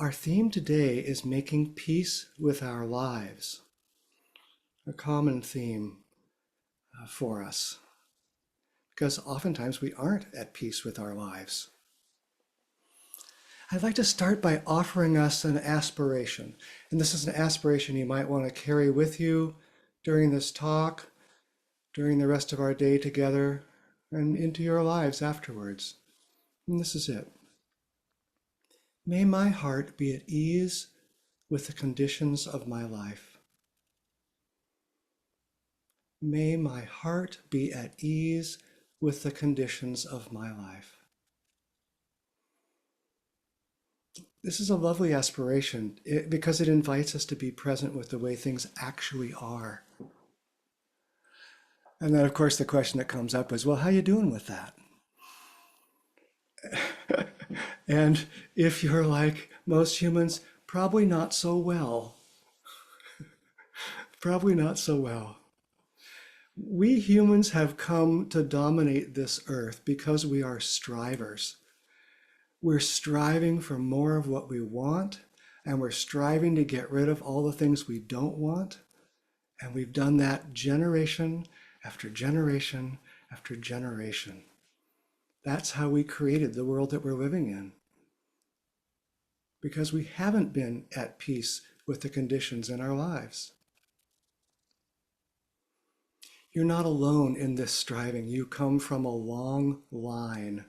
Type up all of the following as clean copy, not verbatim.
Our theme today is making peace with our lives, a common theme for us, because oftentimes we aren't at peace with our lives. I'd like to start by offering us an aspiration, and this is an aspiration you might want to carry with you during this talk, during the rest of our day together, and into your lives afterwards. And this is it. May my heart be at ease with the conditions of my life. May my heart be at ease with the conditions of my life. This is a lovely aspiration because it invites us to be present with the way things actually are. And then, of course, the question that comes up is, well, how are you doing with that? And if you're like most humans, probably not so well. Probably not so well. We humans have come to dominate this earth because we are strivers. We're striving for more of what we want, and we're striving to get rid of all the things we don't want. And we've done that generation after generation after generation. That's how we created the world that we're living in. Because we haven't been at peace with the conditions in our lives. You're not alone in this striving. You come from a long line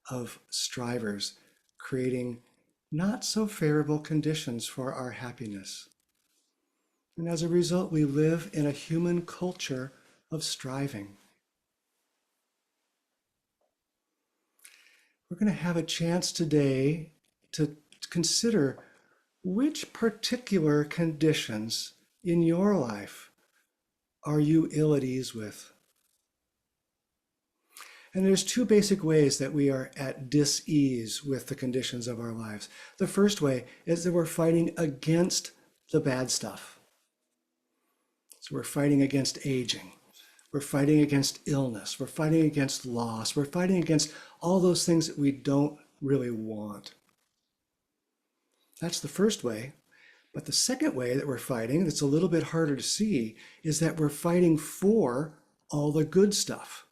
of strivers creating not so favorable conditions for our happiness. And as a result, we live in a human culture of striving. We're going to have a chance today to consider which particular conditions in your life are you ill at ease with. And there's two basic ways that we are at dis-ease with the conditions of our lives. The first way is that we're fighting against the bad stuff. So we're fighting against aging. We're fighting against illness. We're fighting against loss. We're fighting against all those things that we don't really want. That's the first way. But the second way that we're fighting, that's a little bit harder to see, is that we're fighting for all the good stuff.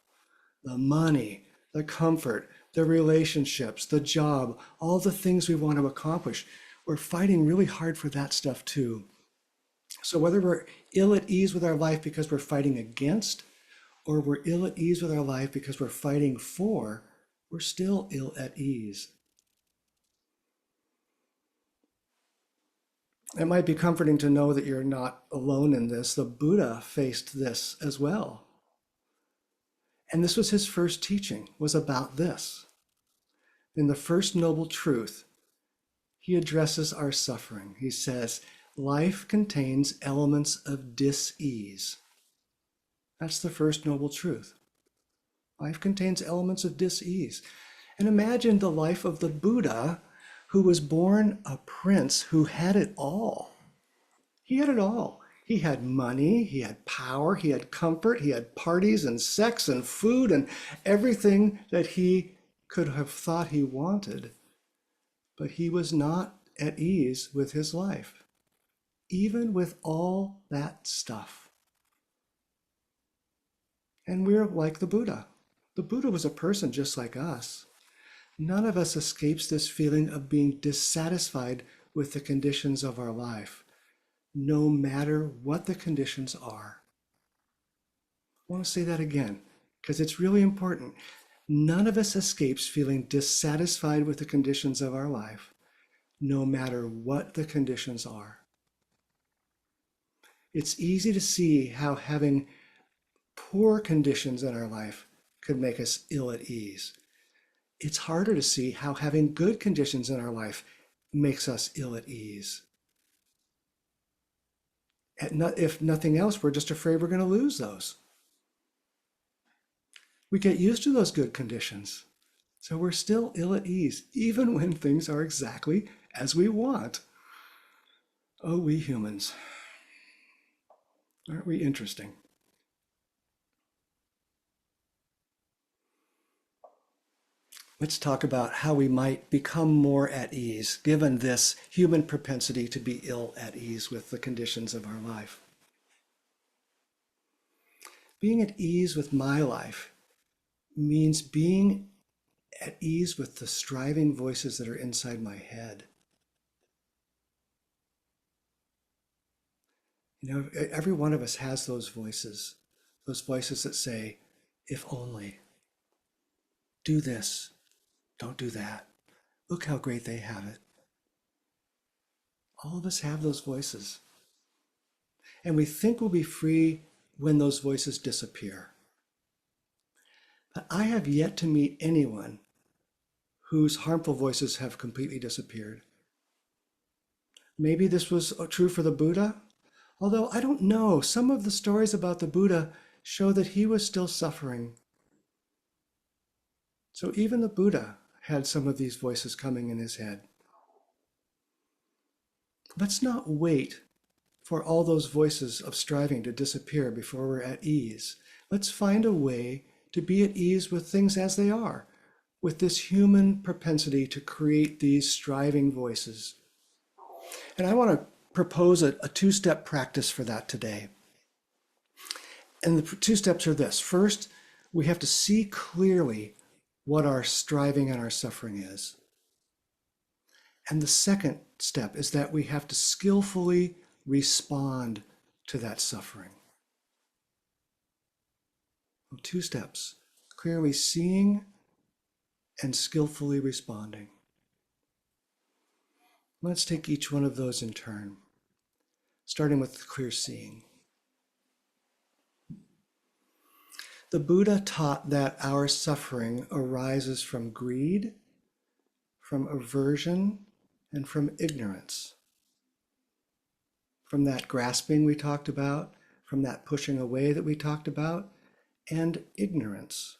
The money, the comfort, the relationships, the job, all the things we want to accomplish. We're fighting really hard for that stuff too. So whether we're ill at ease with our life because we're fighting against, or we're ill at ease with our life because we're fighting for, we're still ill at ease. It might be comforting to know that you're not alone in this. The Buddha faced this as well. And this was his first teaching, was about this. In the first noble truth, he addresses our suffering. He says, life contains elements of dis-ease. That's the first noble truth. Life contains elements of dis-ease. And imagine the life of the Buddha, who was born a prince who had it all. He had it all. He had money, he had power, he had comfort, he had parties and sex and food and everything that he could have thought he wanted. But he was not at ease with his life, even with all that stuff. And we're like the Buddha. The Buddha was a person just like us. None of us escapes this feeling of being dissatisfied with the conditions of our life, no matter what the conditions are. I want to say that again, because it's really important. None of us escapes feeling dissatisfied with the conditions of our life, no matter what the conditions are. It's easy to see how having poor conditions in our life could make us ill at ease. It's harder to see how having good conditions in our life makes us ill at ease. If nothing else, we're just afraid we're going to lose those. We get used to those good conditions. So we're still ill at ease, even when things are exactly as we want. Oh, we humans. Aren't we interesting? Let's talk about how we might become more at ease, given this human propensity to be ill at ease with the conditions of our life. Being at ease with my life means being at ease with the striving voices that are inside my head. You know, every one of us has those voices that say, if only, do this, don't do that. Look how great they have it. All of us have those voices. And we think we'll be free when those voices disappear. But I have yet to meet anyone whose harmful voices have completely disappeared. Maybe this was true for the Buddha, although I don't know. Some of the stories about the Buddha show that he was still suffering. So even the Buddha had some of these voices coming in his head. Let's not wait for all those voices of striving to disappear before we're at ease. Let's find a way to be at ease with things as they are, with this human propensity to create these striving voices. And I want to propose a two-step practice for that today. And the two steps are this. First, we have to see clearly what our striving and our suffering is. And the second step is that we have to skillfully respond to that suffering. Two steps: clearly seeing and skillfully responding. Let's take each one of those in turn, starting with the clear seeing. The Buddha taught that our suffering arises from greed, from aversion, and from ignorance. From that grasping we talked about, from that pushing away that we talked about, and ignorance.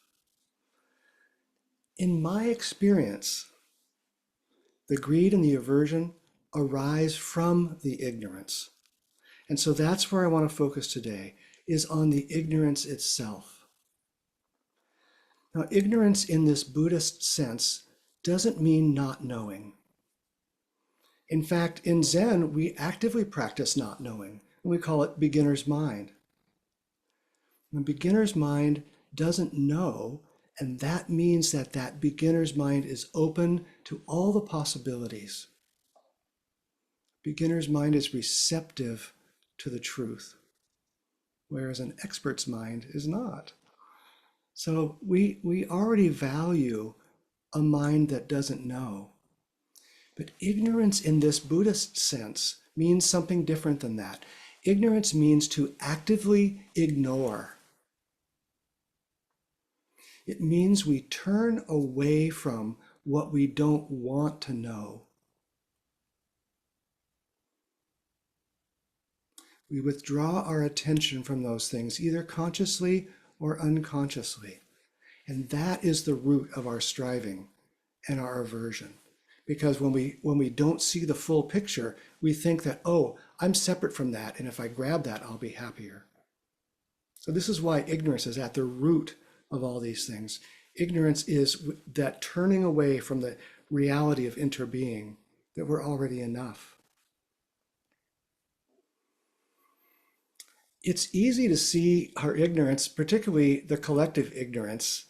In my experience, the greed and the aversion arise from the ignorance. And so that's where I want to focus today, is on the ignorance itself. Now, ignorance in this Buddhist sense doesn't mean not knowing. In fact, in Zen, we actively practice not knowing, and we call it beginner's mind. The beginner's mind doesn't know, and that means that that beginner's mind is open to all the possibilities. Beginner's mind is receptive to the truth, whereas an expert's mind is not. So we already value a mind that doesn't know. But ignorance in this Buddhist sense means something different than that. Ignorance means to actively ignore. It means we turn away from what we don't want to know. We withdraw our attention from those things, either consciously or unconsciously. And that is the root of our striving and our aversion. Because when we don't see the full picture, we think that, oh, I'm separate from that, and if I grab that, I'll be happier. So this is why ignorance is at the root of all these things. Ignorance is that turning away from the reality of interbeing, that we're already enough. It's easy to see our ignorance, particularly the collective ignorance.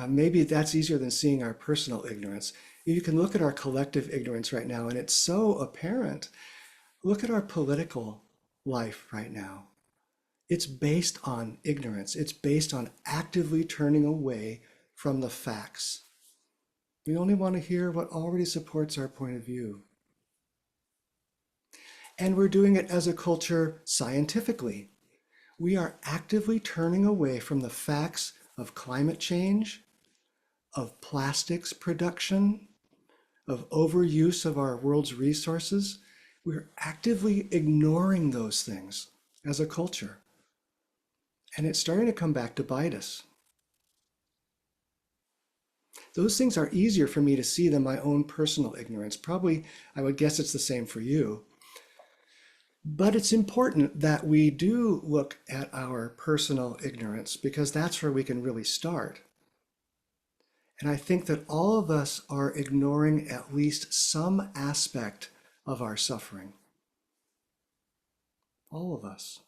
Maybe that's easier than seeing our personal ignorance. You can look at our collective ignorance right now, and it's so apparent. Look at our political life right now. It's based on ignorance. It's based on actively turning away from the facts. We only want to hear what already supports our point of view. And we're doing it as a culture scientifically. We are actively turning away from the facts of climate change, of plastics production, of overuse of our world's resources. We're actively ignoring those things as a culture. And it's starting to come back to bite us. Those things are easier for me to see than my own personal ignorance. Probably, I would guess it's the same for you. But it's important that we do look at our personal ignorance, because that's where we can really start. And I think that all of us are ignoring at least some aspect of our suffering. All of us.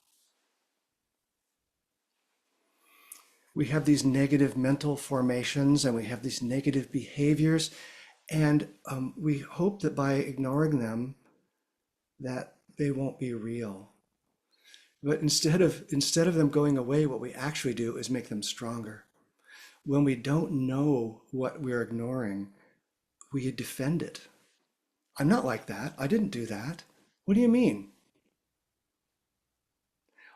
We have these negative mental formations and we have these negative behaviors, and we hope that by ignoring them, that they won't be real. But instead of them going away, what we actually do is make them stronger. When we don't know what we're ignoring, we defend it. I'm not like that. I didn't do that. What do you mean?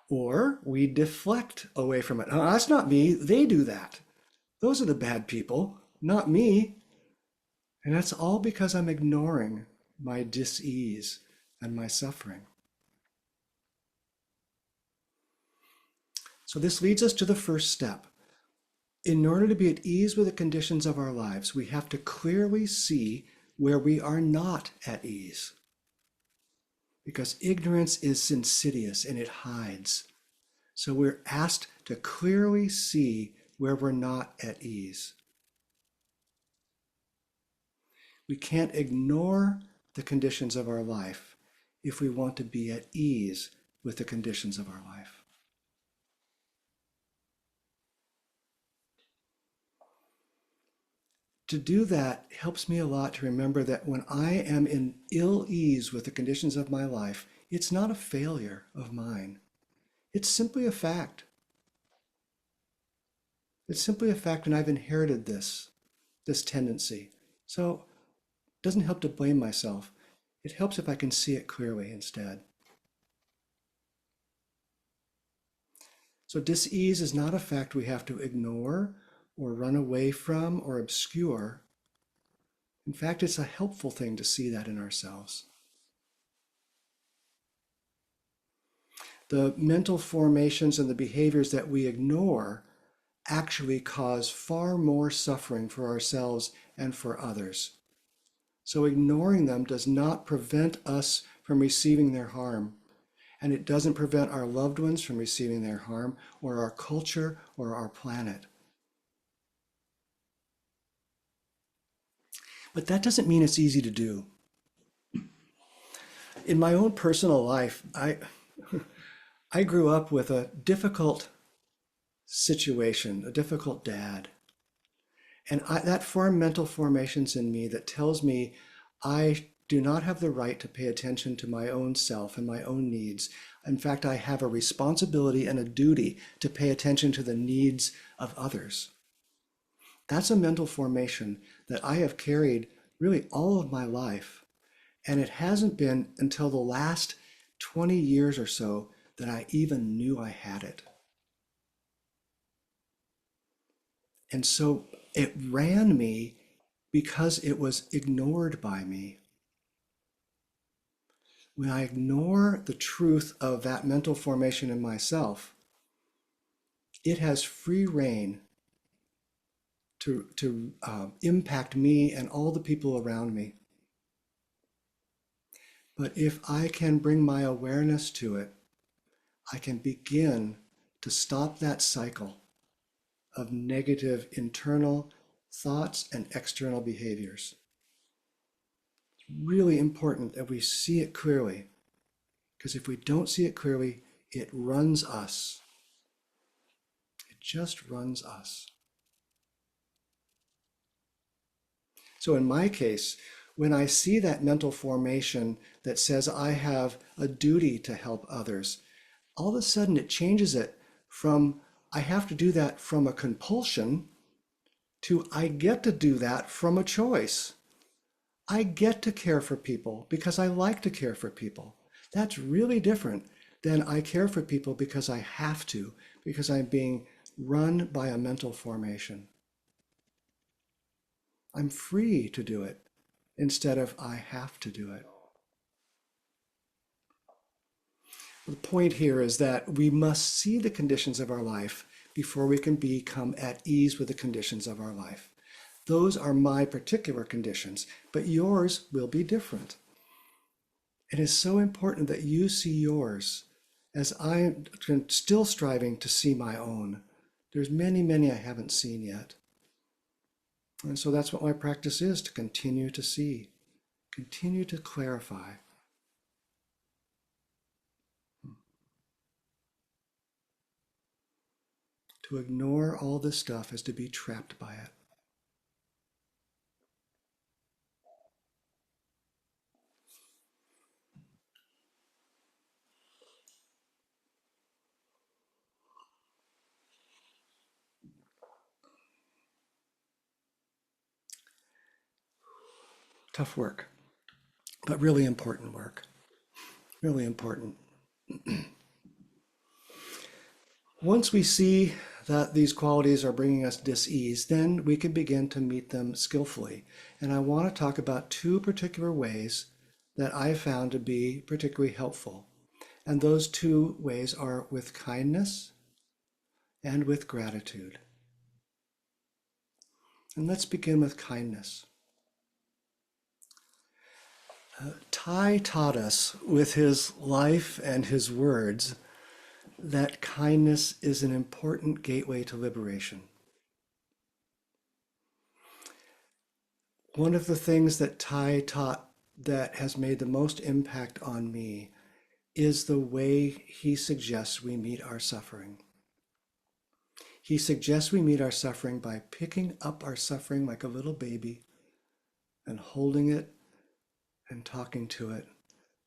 Or we deflect away from it. Oh, that's not me. They do that. Those are the bad people, not me. And that's all because I'm ignoring my dis-ease and my suffering. So this leads us to the first step. In order to be at ease with the conditions of our lives, we have to clearly see where we are not at ease. Because ignorance is insidious and it hides. So we're asked to clearly see where we're not at ease. We can't ignore the conditions of our life if we want to be at ease with the conditions of our life. To do that helps me a lot to remember that when I am in ill ease with the conditions of my life, it's not a failure of mine. It's simply a fact. It's simply a fact, and I've inherited this tendency. So it doesn't help to blame myself. It helps if I can see it clearly instead. So dis-ease is not a fact we have to ignore or run away from or obscure. In fact, it's a helpful thing to see that in ourselves. The mental formations and the behaviors that we ignore actually cause far more suffering for ourselves and for others. So ignoring them does not prevent us from receiving their harm. And it doesn't prevent our loved ones from receiving their harm, or our culture, or our planet. But that doesn't mean it's easy to do. In my own personal life, I grew up with a difficult situation, a difficult dad. And that formed mental formations in me that tells me I do not have the right to pay attention to my own self and my own needs. In fact, I have a responsibility and a duty to pay attention to the needs of others. That's a mental formation that I have carried really all of my life. And it hasn't been until the last 20 years or so that I even knew I had it. And so it ran me because it was ignored by me. When I ignore the truth of that mental formation in myself, it has free rein to impact me and all the people around me. But if I can bring my awareness to it, I can begin to stop that cycle of negative internal thoughts and external behaviors. It's really important that we see it clearly, because if we don't see it clearly, it runs us. It just runs us. So in my case, when I see that mental formation that says I have a duty to help others, all of a sudden it changes it from I have to do that from a compulsion to I get to do that from a choice. I get to care for people because I like to care for people. That's really different than I care for people because I have to, because I'm being run by a mental formation. I'm free to do it instead of I have to do it. The point here is that we must see the conditions of our life before we can become at ease with the conditions of our life. Those are my particular conditions, but yours will be different. It is so important that you see yours as I am still striving to see my own. There's many, many I haven't seen yet. And so that's what my practice is, to continue to see, continue to clarify. To ignore all this stuff is to be trapped by it. Tough work, but really important work. Really important. Once we see that these qualities are bringing us dis-ease, then we can begin to meet them skillfully. And I want to talk about two particular ways that I found to be particularly helpful. And those two ways are with kindness and with gratitude. And let's begin with kindness. Thai taught us with his life and his words that kindness is an important gateway to liberation. One of the things that Thai taught that has made the most impact on me is the way he suggests we meet our suffering. He suggests we meet our suffering by picking up our suffering like a little baby and holding it and talking to it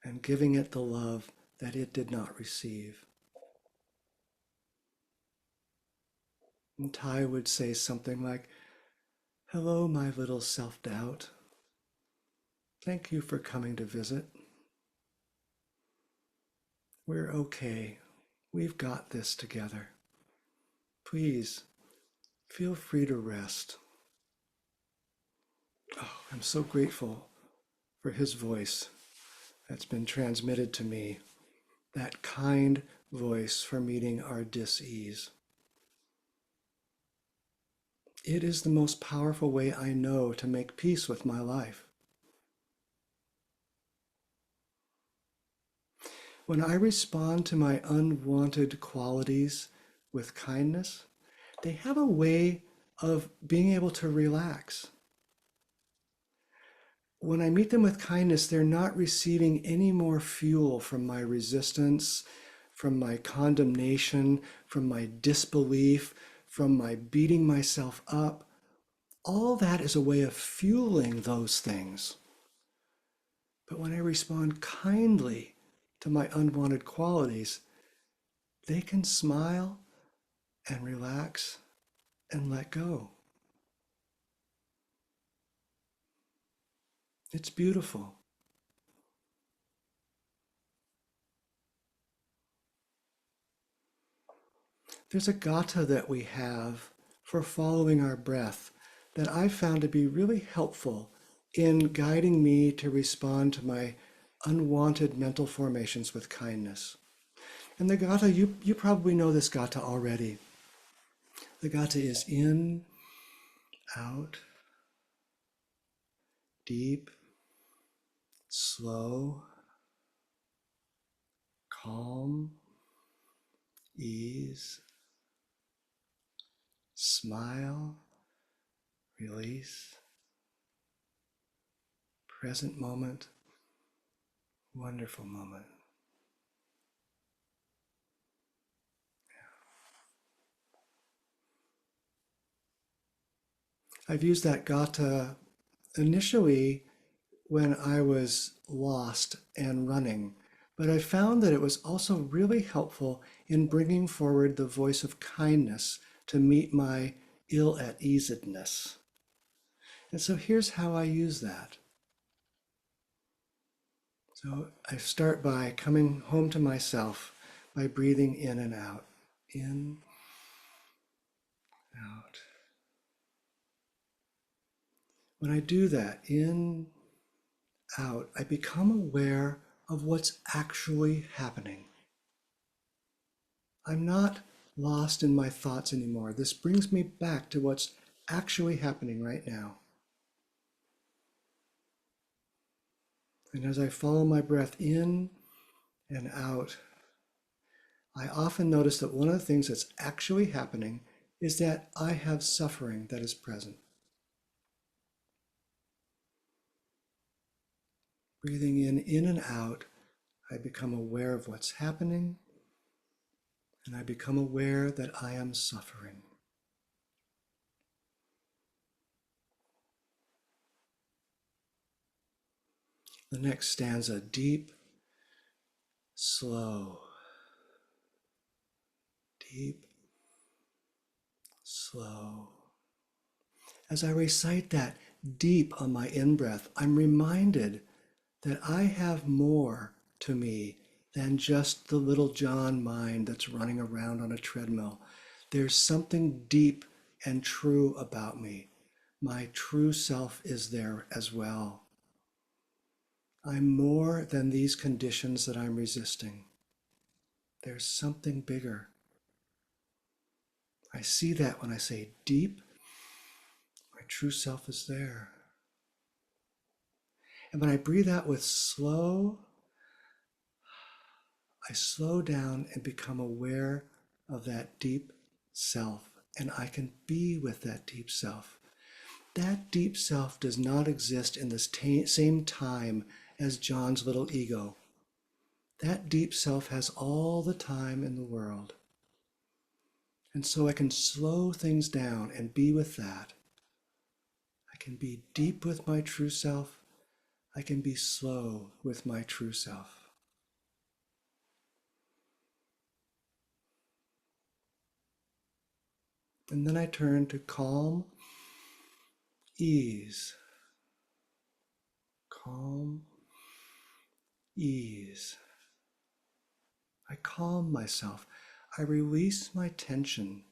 and giving it the love that it did not receive. And Thai would say something like, "Hello, my little self-doubt. Thank you for coming to visit. We're okay. We've got this together. Please feel free to rest." Oh, I'm so grateful for his voice that's been transmitted to me, that kind voice for meeting our dis-ease. It is the most powerful way I know to make peace with my life. When I respond to my unwanted qualities with kindness, they have a way of being able to relax. When I meet them with kindness, they're not receiving any more fuel from my resistance, from my condemnation, from my disbelief, from my beating myself up. All that is a way of fueling those things. But when I respond kindly to my unwanted qualities, they can smile and relax and let go. It's beautiful. There's a gatha that we have for following our breath that I found to be really helpful in guiding me to respond to my unwanted mental formations with kindness. And the gatha, you probably know this gatha already. The gatha is in, out, deep, slow, calm, ease, smile, release, present moment, wonderful moment. I've used that gatha initially when I was lost and running, but I found that it was also really helpful in bringing forward the voice of kindness to meet my ill-at-easedness. And so here's how I use that. So I start by coming home to myself by breathing in and out. In, out. When I do that, in, out, I become aware of what's actually happening. I'm not lost in my thoughts anymore. This brings me back to what's actually happening right now. And as I follow my breath in and out, I often notice that one of the things that's actually happening is that I have suffering that is present. Breathing in and out, I become aware of what's happening, and I become aware that I am suffering. The next stanza, deep, slow, deep, slow. As I recite that deep on my in-breath, I'm reminded that I have more to me than just the little John mind that's running around on a treadmill. There's something deep and true about me. My true self is there as well. I'm more than these conditions that I'm resisting. There's something bigger. I see that when I say deep, my true self is there. And when I breathe out with slow, I slow down and become aware of that deep self, and I can be with that deep self. That deep self does not exist in the same time as John's little ego. That deep self has all the time in the world. And so I can slow things down and be with that. I can be deep with my true self. I can be slow with my true self. And then I turn to calm, ease. Calm, ease. I calm myself. I release my tension,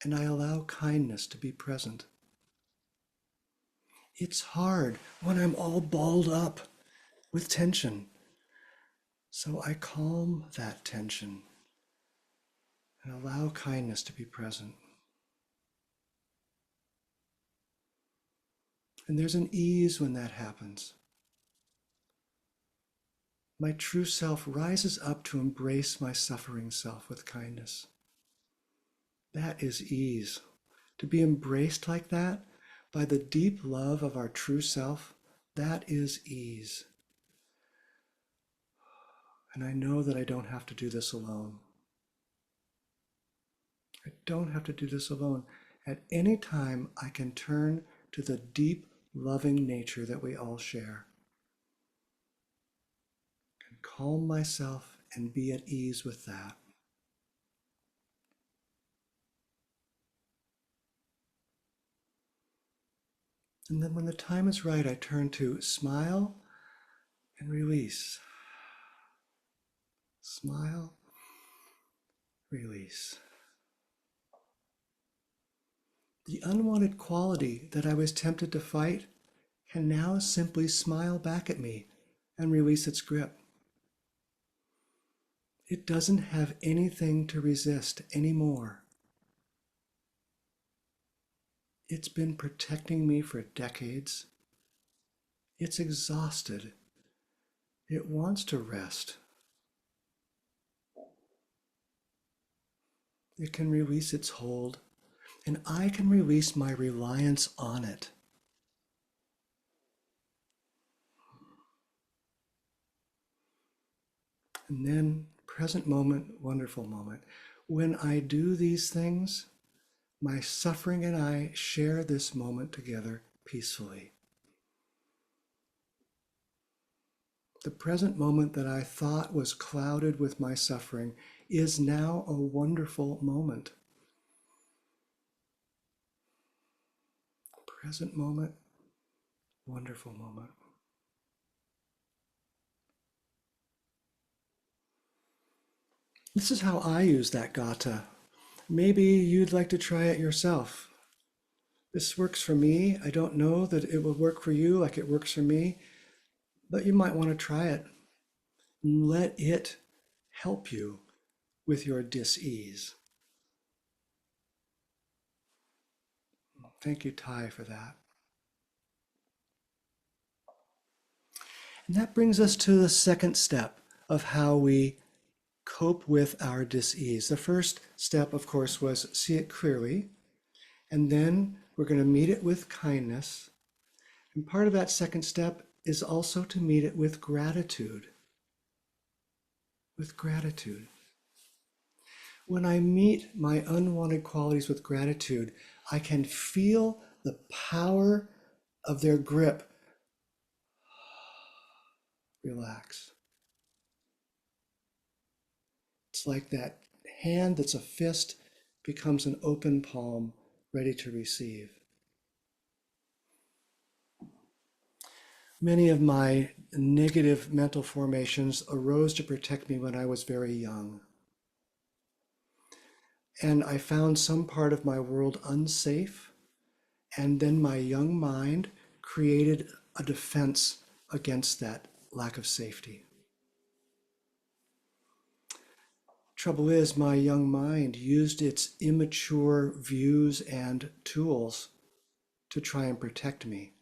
and I allow kindness to be present. It's hard when I'm all balled up with tension. So I calm that tension and allow kindness to be present. And there's an ease when that happens. My true self rises up to embrace my suffering self with kindness. That is ease. To be embraced like that by the deep love of our true self, that is ease. And I know that I don't have to do this alone. I don't have to do this alone. At any time, I can turn to the deep, loving nature that we all share. I can calm myself and be at ease with that. And then when the time is right, I turn to smile and release. Smile, release. The unwanted quality that I was tempted to fight can now simply smile back at me and release its grip. It doesn't have anything to resist anymore. It's been protecting me for decades. It's exhausted. It wants to rest. It can release its hold, and I can release my reliance on it. And then, present moment, wonderful moment. When I do these things, my suffering and I share this moment together peacefully. The present moment that I thought was clouded with my suffering is now a wonderful moment. Present moment, wonderful moment. This is how I use that gata. Maybe you'd like to try it yourself. This works for me. I don't know that it will work for you like it works for me, but you might want to try it. Let it help you with your dis-ease. Thank you, Ty, for that. And that brings us to the second step of how we cope with our dis-ease. The first step, of course, was see it clearly, and then we're going to meet it with kindness. And part of that second step is also to meet it with gratitude. With gratitude. When I meet my unwanted qualities with gratitude, I can feel the power of their grip relax. It's like that hand that's a fist becomes an open palm ready to receive. Many of my negative mental formations arose to protect me when I was very young. And I found some part of my world unsafe. And then my young mind created a defense against that lack of safety. Trouble is, my young mind used its immature views and tools to try and protect me.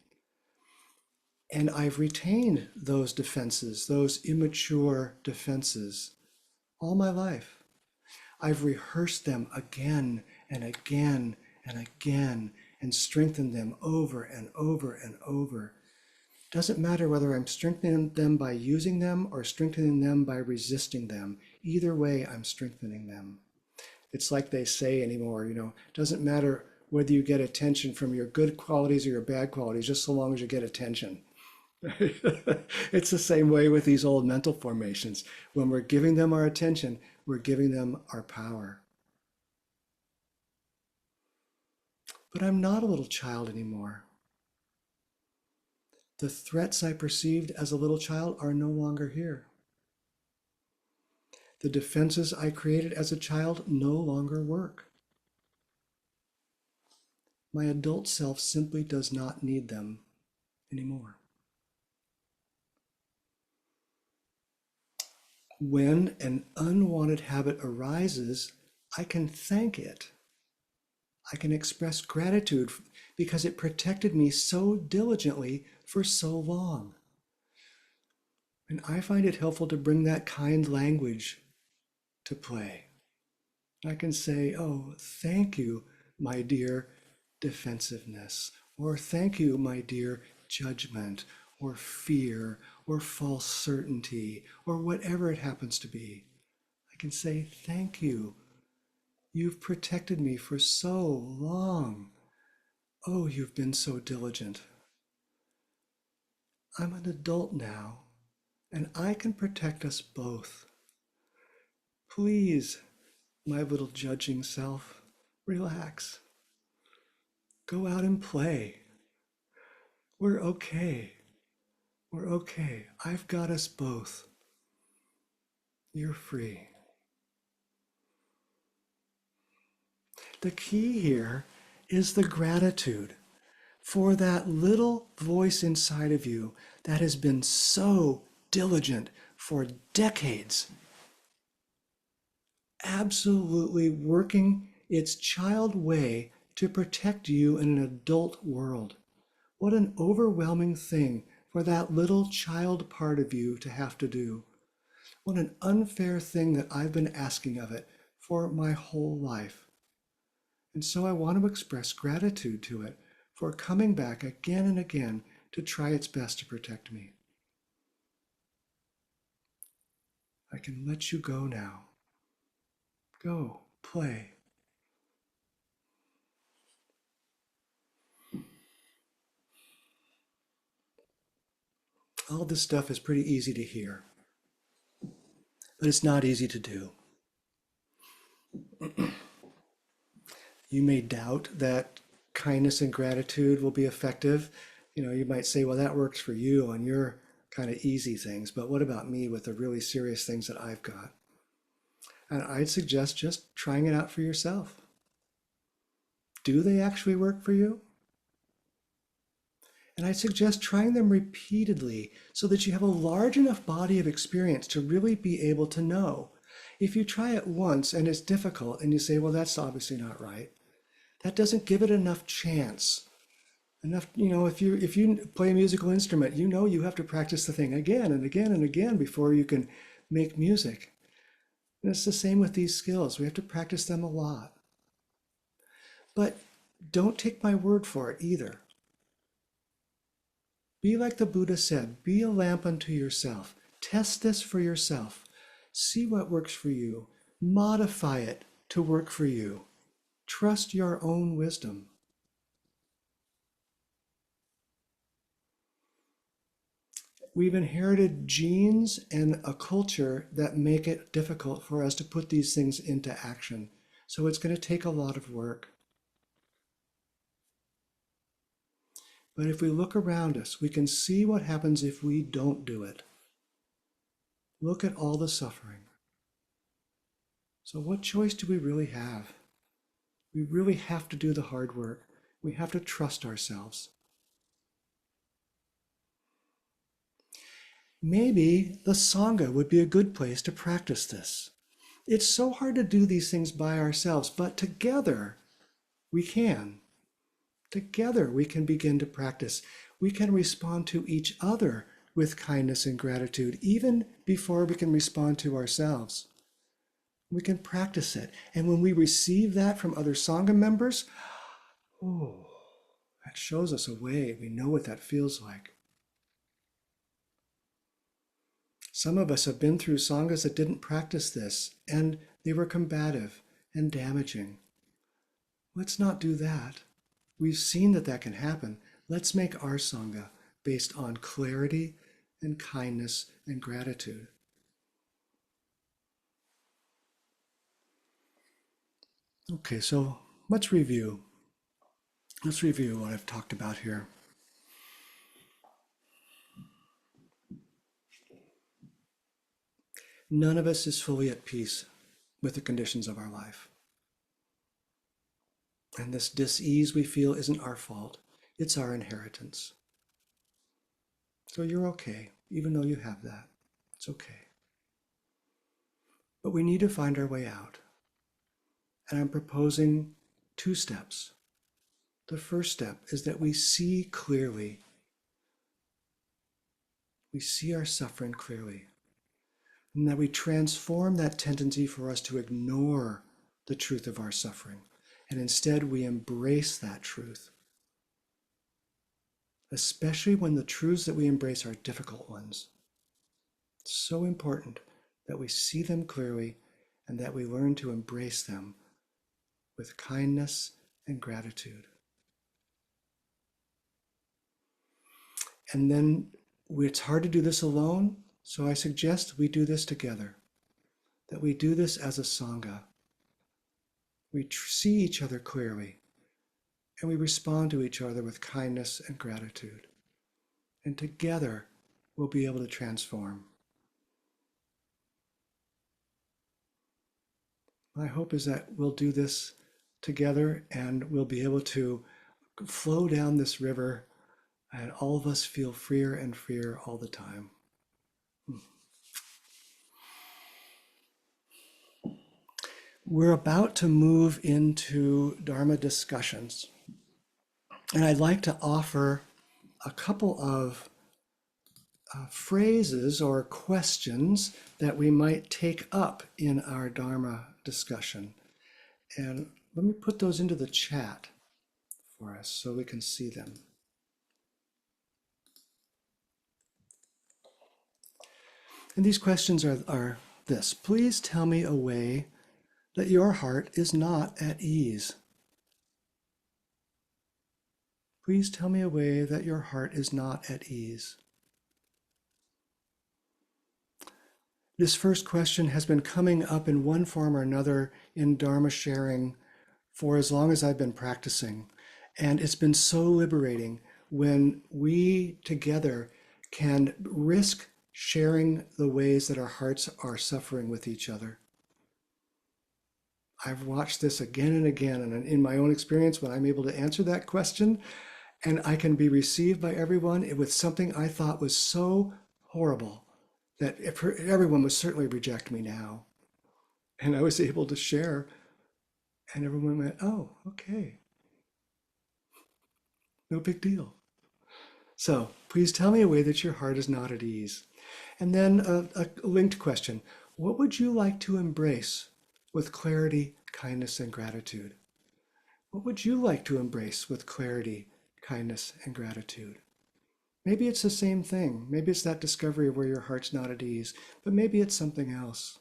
And I've retained those defenses, those immature defenses, all my life. I've rehearsed them again and again and again and strengthened them over and over and over. Doesn't matter whether I'm strengthening them by using them or strengthening them by resisting them. Either way, I'm strengthening them. It's like they say anymore, doesn't matter whether you get attention from your good qualities or your bad qualities, just so long as you get attention. It's the same way with these old mental formations. When we're giving them our attention, we're giving them our power. But I'm not a little child anymore. The threats I perceived as a little child are no longer here. The defenses I created as a child no longer work. My adult self simply does not need them anymore. When an unwanted habit arises, I can thank it. I can express gratitude because it protected me so diligently for so long. And I find it helpful to bring that kind language to play. I can say, oh, thank you, my dear defensiveness, or thank you, my dear judgment, or fear, or false certainty, or whatever it happens to be. I can say, thank you. You've protected me for so long. Oh, you've been so diligent. I'm an adult now, and I can protect us both. Please, my little judging self, relax. Go out and play. We're okay. We're okay. I've got us both. You're free. The key here is the gratitude for that little voice inside of you that has been so diligent for decades, absolutely working its child way to protect you in an adult world. What an overwhelming thing for that little child part of you to have to do. What an unfair thing that I've been asking of it for my whole life. And so I want to express gratitude to it for coming back again and again to try its best to protect me. I can let you go now. Go, play. All this stuff is pretty easy to hear, but it's not easy to do. You may doubt that kindness and gratitude will be effective. You might say, well, that works for you on your kind of easy things, but what about me with the really serious things that I've got? And I'd suggest just trying it out for yourself. Do they actually work for you? And I suggest trying them repeatedly so that you have a large enough body of experience to really be able to know. If you try it once and it's difficult and you say, well, that's obviously not right, that doesn't give it enough chance. If you play a musical instrument, you have to practice the thing again and again and again before you can make music. And it's the same with these skills. We have to practice them a lot. But don't take my word for it either. Be like the Buddha said, be a lamp unto yourself. Test this for yourself. See what works for you. Modify it to work for you. Trust your own wisdom. We've inherited genes and a culture that make it difficult for us to put these things into action. So it's going to take a lot of work. But if we look around us, we can see what happens if we don't do it. Look at all the suffering. So what choice do we really have? We really have to do the hard work. We have to trust ourselves. Maybe the Sangha would be a good place to practice this. It's so hard to do these things by ourselves, but together we can. Together we can begin to practice. We can respond to each other with kindness and gratitude, even before we can respond to ourselves. We can practice it. And when we receive that from other Sangha members, oh, that shows us a way. We know what that feels like. Some of us have been through Sanghas that didn't practice this, and they were combative and damaging. Let's not do that. We've seen that that can happen. Let's make our Sangha based on clarity and kindness and gratitude. Okay, so let's review. Let's review what I've talked about here. None of us is fully at peace with the conditions of our life. And this dis-ease we feel isn't our fault. It's our inheritance. So you're okay, even though you have that. It's okay. But we need to find our way out. And I'm proposing 2 steps. The first step is that we see clearly. We see our suffering clearly. And that we transform that tendency for us to ignore the truth of our suffering. And instead we embrace that truth. Especially when the truths that we embrace are difficult ones. It's so important that we see them clearly and that we learn to embrace them with kindness and gratitude. And then it's hard to do this alone, so I suggest we do this together, that we do this as a Sangha. We see each other clearly, and we respond to each other with kindness and gratitude. And together, we'll be able to transform. My hope is that we'll do this together and we'll be able to flow down this river and all of us feel freer and freer all the time. We're about to move into Dharma discussions. And I'd like to offer a couple of phrases or questions that we might take up in our Dharma discussion. And let me put those into the chat for us so we can see them. And these questions are this. Please tell me a way that your heart is not at ease. Please tell me a way that your heart is not at ease. This first question has been coming up in one form or another in Dharma sharing for as long as I've been practicing. And it's been so liberating when we together can risk sharing the ways that our hearts are suffering with each other. I've watched this again and again, and in my own experience, when I'm able to answer that question, and I can be received by everyone with something I thought was so horrible that everyone would certainly reject me now. And I was able to share, and everyone went, oh, okay. No big deal. So please tell me a way that your heart is not at ease. And then a linked question. What would you like to embrace with clarity, kindness, and gratitude? What would you like to embrace with clarity, kindness, and gratitude? Maybe it's the same thing. Maybe it's that discovery where your heart's not at ease, but maybe it's something else.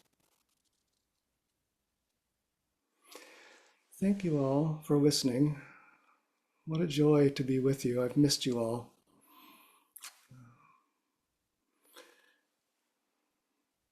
Thank you all for listening. What a joy to be with you. I've missed you all.